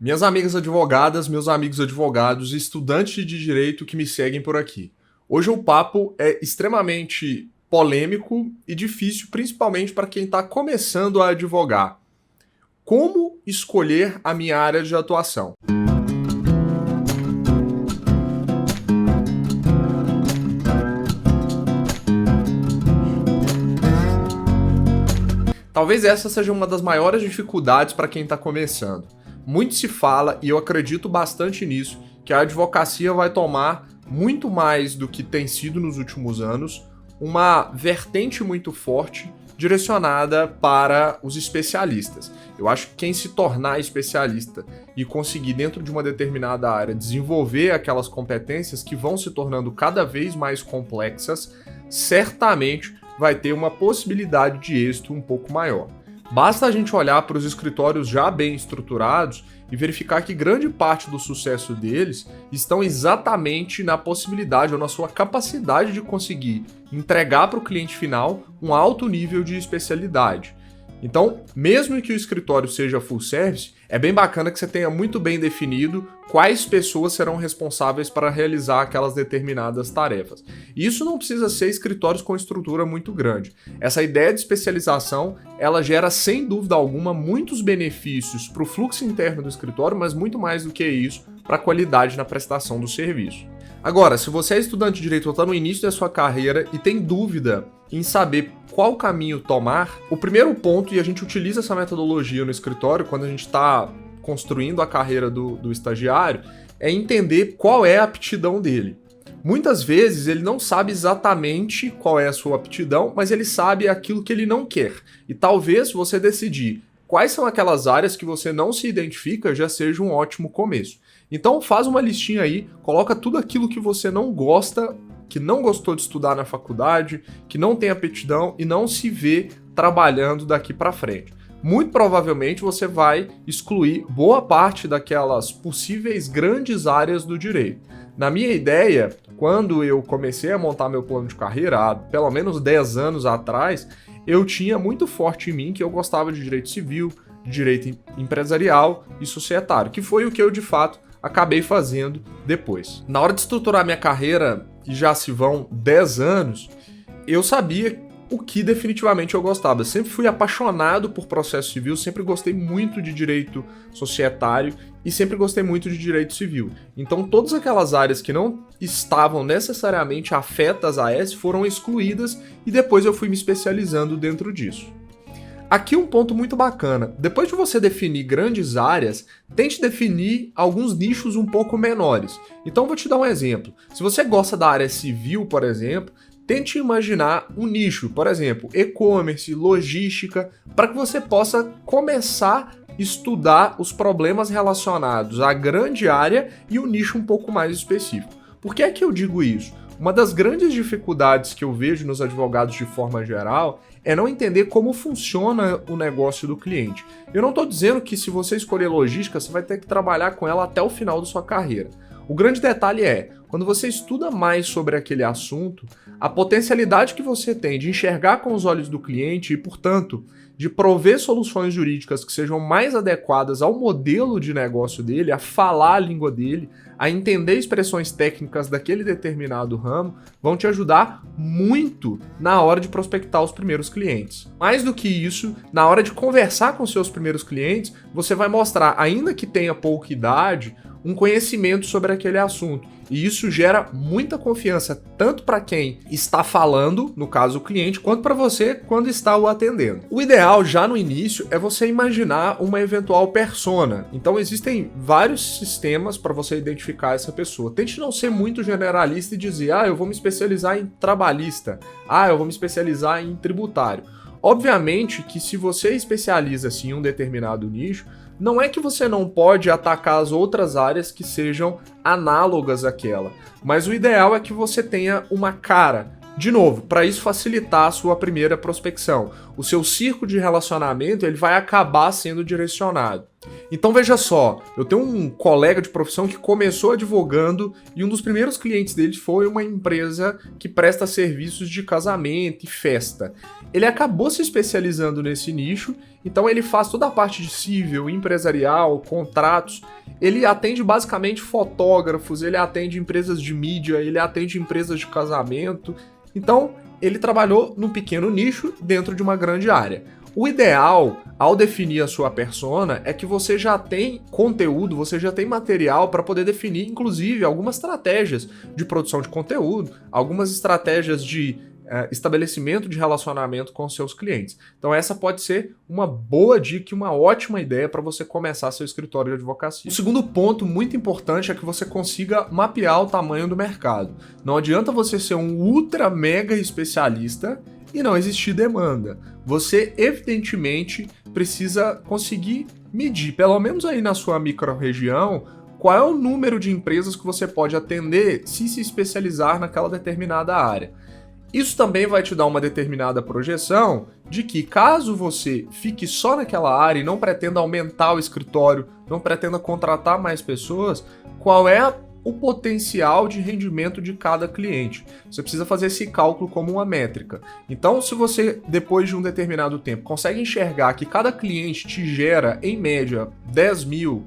Minhas amigas advogadas, meus amigos advogados e estudantes de direito que me seguem por aqui. Hoje o papo é extremamente polêmico e difícil, principalmente para quem está começando a advogar. Como escolher a minha área de atuação? Talvez essa seja uma das maiores dificuldades para quem está começando. Muito se fala, e eu acredito bastante nisso, que a advocacia vai tomar muito mais do que tem sido nos últimos anos, uma vertente muito forte direcionada para os especialistas. Eu acho que quem se tornar especialista e conseguir dentro de uma determinada área desenvolver aquelas competências que vão se tornando cada vez mais complexas, certamente vai ter uma possibilidade de êxito um pouco maior. Basta a gente olhar para os escritórios já bem estruturados e verificar que grande parte do sucesso deles estão exatamente na possibilidade ou na sua capacidade de conseguir entregar para o cliente final um alto nível de especialidade. Então, mesmo que o escritório seja full service, é bem bacana que você tenha muito bem definido quais pessoas serão responsáveis para realizar aquelas determinadas tarefas. E isso não precisa ser escritórios com estrutura muito grande. Essa ideia de especialização, ela gera sem dúvida alguma muitos benefícios para o fluxo interno do escritório, mas muito mais do que isso para a qualidade na prestação do serviço. Agora, se você é estudante de direito ou está no início da sua carreira e tem dúvida em saber qual caminho tomar, o primeiro ponto, e a gente utiliza essa metodologia no escritório quando a gente está construindo a carreira do estagiário, é entender qual é a aptidão dele. Muitas vezes ele não sabe exatamente qual é a sua aptidão, mas ele sabe aquilo que ele não quer. E talvez você decidir quais são aquelas áreas que você não se identifica já seja um ótimo começo. Então faz uma listinha aí, coloca tudo aquilo que você não gosta, que não gostou de estudar na faculdade, que não tem aptidão e não se vê trabalhando daqui para frente. Muito provavelmente você vai excluir boa parte daquelas possíveis grandes áreas do direito. Na minha ideia, quando eu comecei a montar meu plano de carreira, há pelo menos 10 anos atrás, eu tinha muito forte em mim que eu gostava de direito civil, de direito empresarial e societário, que foi o que eu de fato acabei fazendo depois. Na hora de estruturar minha carreira, e já se vão 10 anos, eu sabia o que definitivamente eu gostava. Eu sempre fui apaixonado por processo civil, sempre gostei muito de direito societário e sempre gostei muito de direito civil. Então todas aquelas áreas que não estavam necessariamente afetas a essa foram excluídas e depois eu fui me especializando dentro disso. Aqui um ponto muito bacana. Depois de você definir grandes áreas, tente definir alguns nichos um pouco menores. Então vou te dar um exemplo. Se você gosta da área civil, por exemplo, tente imaginar um nicho, por exemplo, e-commerce, logística, para que você possa começar a estudar os problemas relacionados à grande área e um nicho um pouco mais específico. Por que é que eu digo isso? Uma das grandes dificuldades que eu vejo nos advogados de forma geral é não entender como funciona o negócio do cliente. Eu não estou dizendo que se você escolher logística, você vai ter que trabalhar com ela até o final da sua carreira. O grande detalhe é, quando você estuda mais sobre aquele assunto, a potencialidade que você tem de enxergar com os olhos do cliente e, portanto, de prover soluções jurídicas que sejam mais adequadas ao modelo de negócio dele, a falar a língua dele, a entender expressões técnicas daquele determinado ramo, vão te ajudar muito na hora de prospectar os primeiros clientes. Mais do que isso, na hora de conversar com seus primeiros clientes, você vai mostrar, ainda que tenha pouca idade, um conhecimento sobre aquele assunto. E isso gera muita confiança, tanto para quem está falando, no caso o cliente, quanto para você quando está o atendendo. O ideal, já no início, é você imaginar uma eventual persona. Então existem vários sistemas para você identificar essa pessoa. Tente não ser muito generalista e dizer, eu vou me especializar em trabalhista, eu vou me especializar em tributário. Obviamente que se você especializa-se em um determinado nicho, não é que você não pode atacar as outras áreas que sejam análogas àquela, mas o ideal é que você tenha uma cara. De novo, para isso facilitar a sua primeira prospecção. O seu círculo de relacionamento ele vai acabar sendo direcionado. Então veja só, eu tenho um colega de profissão que começou advogando e um dos primeiros clientes dele foi uma empresa que presta serviços de casamento e festa. Ele acabou se especializando nesse nicho, então ele faz toda a parte de civil, empresarial, contratos. Ele atende basicamente fotógrafos, ele atende empresas de mídia, ele atende empresas de casamento. Então ele trabalhou num pequeno nicho dentro de uma grande área. O ideal, ao definir a sua persona, é que você já tem conteúdo, você já tem material para poder definir, inclusive, algumas estratégias de produção de conteúdo, algumas estratégias de estabelecimento de relacionamento com seus clientes. Então essa pode ser uma boa dica e uma ótima ideia para você começar seu escritório de advocacia. O segundo ponto muito importante é que você consiga mapear o tamanho do mercado. Não adianta você ser um ultra mega especialista e não existir demanda. Você, evidentemente, precisa conseguir medir, pelo menos aí na sua micro-região, qual é o número de empresas que você pode atender se especializar naquela determinada área. Isso também vai te dar uma determinada projeção de que, caso você fique só naquela área e não pretenda aumentar o escritório, não pretenda contratar mais pessoas, qual é o potencial de rendimento de cada cliente. Você precisa fazer esse cálculo como uma métrica. Então, se você, depois de um determinado tempo, consegue enxergar que cada cliente te gera, em média, 10 mil,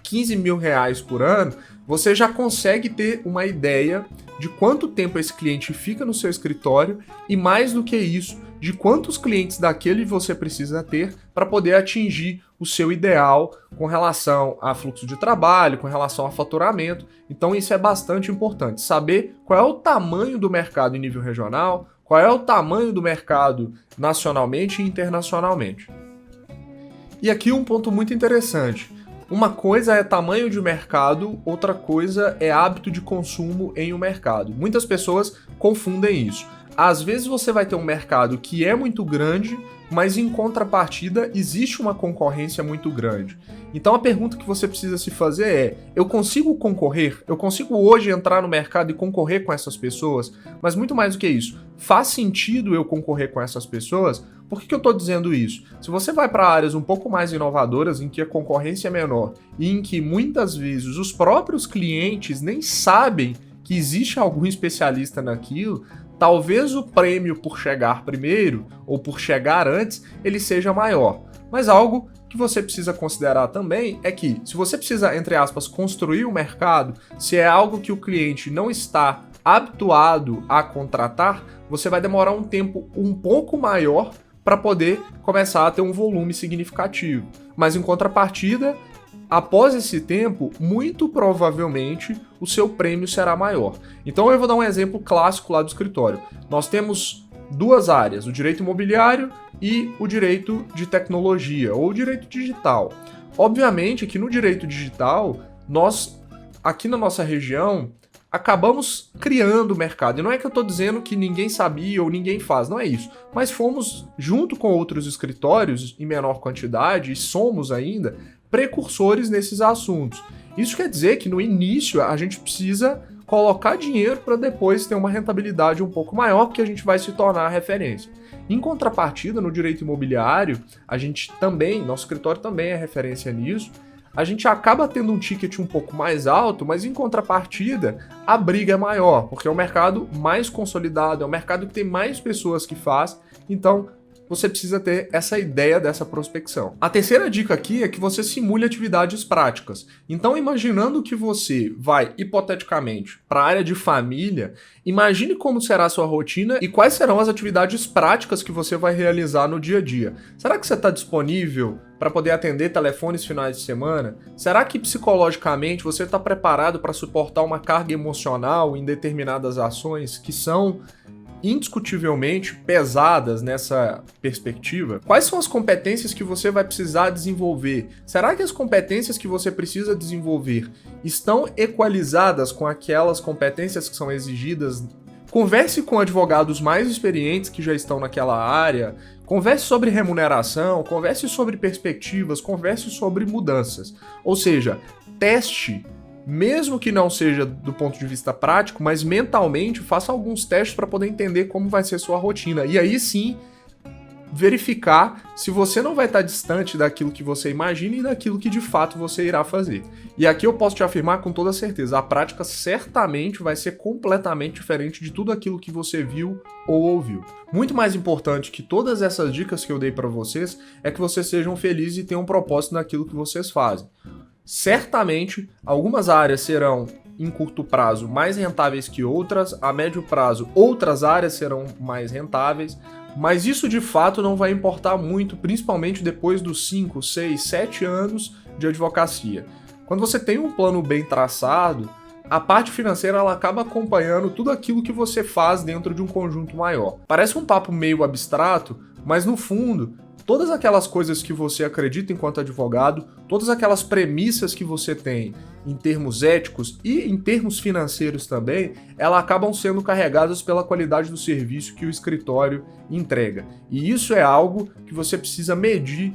15 mil reais por ano, você já consegue ter uma ideia de quanto tempo esse cliente fica no seu escritório e, mais do que isso, de quantos clientes daquele você precisa ter para poder atingir o seu ideal com relação a fluxo de trabalho, com relação a faturamento. Então isso é bastante importante, saber qual é o tamanho do mercado em nível regional, qual é o tamanho do mercado nacionalmente e internacionalmente. E aqui um ponto muito interessante. Uma coisa é tamanho de mercado, outra coisa é hábito de consumo em um mercado. Muitas pessoas confundem isso. Às vezes você vai ter um mercado que é muito grande, mas em contrapartida existe uma concorrência muito grande. Então a pergunta que você precisa se fazer é: eu consigo concorrer? Eu consigo hoje entrar no mercado e concorrer com essas pessoas? Mas muito mais do que isso, faz sentido eu concorrer com essas pessoas? Por que eu estou dizendo isso? Se você vai para áreas um pouco mais inovadoras, em que a concorrência é menor e em que muitas vezes os próprios clientes nem sabem que existe algum especialista naquilo, talvez o prêmio por chegar primeiro ou por chegar antes ele seja maior. Mas algo que você precisa considerar também é que, se você precisa, entre aspas, construir o mercado, se é algo que o cliente não está habituado a contratar, você vai demorar um tempo um pouco maior para poder começar a ter um volume significativo. Mas em contrapartida, após esse tempo, muito provavelmente o seu prêmio será maior. Então eu vou dar um exemplo clássico lá do escritório. Nós temos duas áreas, o direito imobiliário e o direito de tecnologia, ou o direito digital. Obviamente que no direito digital, nós, aqui na nossa região, acabamos criando o mercado. E não é que eu estou dizendo que ninguém sabia ou ninguém faz, não é isso. Mas fomos, junto com outros escritórios, em menor quantidade, e somos ainda, precursores nesses assuntos. Isso quer dizer que no início a gente precisa colocar dinheiro para depois ter uma rentabilidade um pouco maior, porque a gente vai se tornar a referência. Em contrapartida, no direito imobiliário, a gente também, nosso escritório também é referência nisso, a gente acaba tendo um ticket um pouco mais alto, mas em contrapartida, a briga é maior, porque é um mercado mais consolidado, é um mercado que tem mais pessoas que faz, então você precisa ter essa ideia dessa prospecção. A terceira dica aqui é que você simule atividades práticas. Então, imaginando que você vai, hipoteticamente, para a área de família, imagine como será a sua rotina e quais serão as atividades práticas que você vai realizar no dia a dia. Será que você está disponível para poder atender telefones finais de semana? Será que psicologicamente você está preparado para suportar uma carga emocional em determinadas ações que são indiscutivelmente pesadas nessa perspectiva? Quais são as competências que você vai precisar desenvolver? Será que as competências que você precisa desenvolver estão equalizadas com aquelas competências que são exigidas? Converse com advogados mais experientes que já estão naquela área, converse sobre remuneração, converse sobre perspectivas, converse sobre mudanças. Ou seja, teste, mesmo que não seja do ponto de vista prático, mas mentalmente faça alguns testes para poder entender como vai ser sua rotina. E aí sim, verificar se você não vai estar distante daquilo que você imagina e daquilo que de fato você irá fazer. E aqui eu posso te afirmar com toda certeza, a prática certamente vai ser completamente diferente de tudo aquilo que você viu ou ouviu. Muito mais importante que todas essas dicas que eu dei para vocês é que vocês sejam felizes e tenham um propósito naquilo que vocês fazem. Certamente, algumas áreas serão em curto prazo mais rentáveis que outras, a médio prazo outras áreas serão mais rentáveis, mas isso de fato não vai importar muito, principalmente depois dos 5, 6, 7 anos de advocacia. Quando você tem um plano bem traçado, a parte financeira ela acaba acompanhando tudo aquilo que você faz dentro de um conjunto maior. Parece um papo meio abstrato, mas no fundo, todas aquelas coisas que você acredita enquanto advogado, todas aquelas premissas que você tem em termos éticos e em termos financeiros também, elas acabam sendo carregadas pela qualidade do serviço que o escritório entrega. E isso é algo que você precisa medir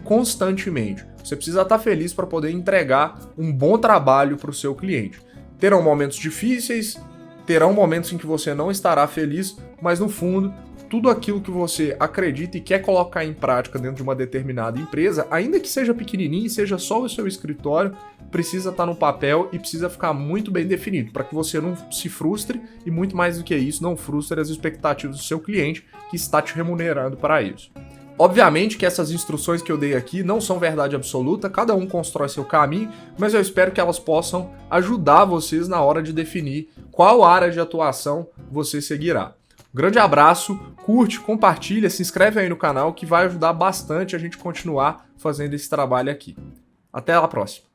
constantemente. Você precisa estar feliz para poder entregar um bom trabalho para o seu cliente. Terão momentos difíceis, terão momentos em que você não estará feliz, mas no fundo, tudo aquilo que você acredita e quer colocar em prática dentro de uma determinada empresa, ainda que seja pequenininho e seja só o seu escritório, precisa estar no papel e precisa ficar muito bem definido, para que você não se frustre e, muito mais do que isso, não frustre as expectativas do seu cliente que está te remunerando para isso. Obviamente que essas instruções que eu dei aqui não são verdade absoluta, cada um constrói seu caminho, mas eu espero que elas possam ajudar vocês na hora de definir qual área de atuação você seguirá. Grande abraço, curte, compartilha, se inscreve aí no canal que vai ajudar bastante a gente continuar fazendo esse trabalho aqui. Até a próxima!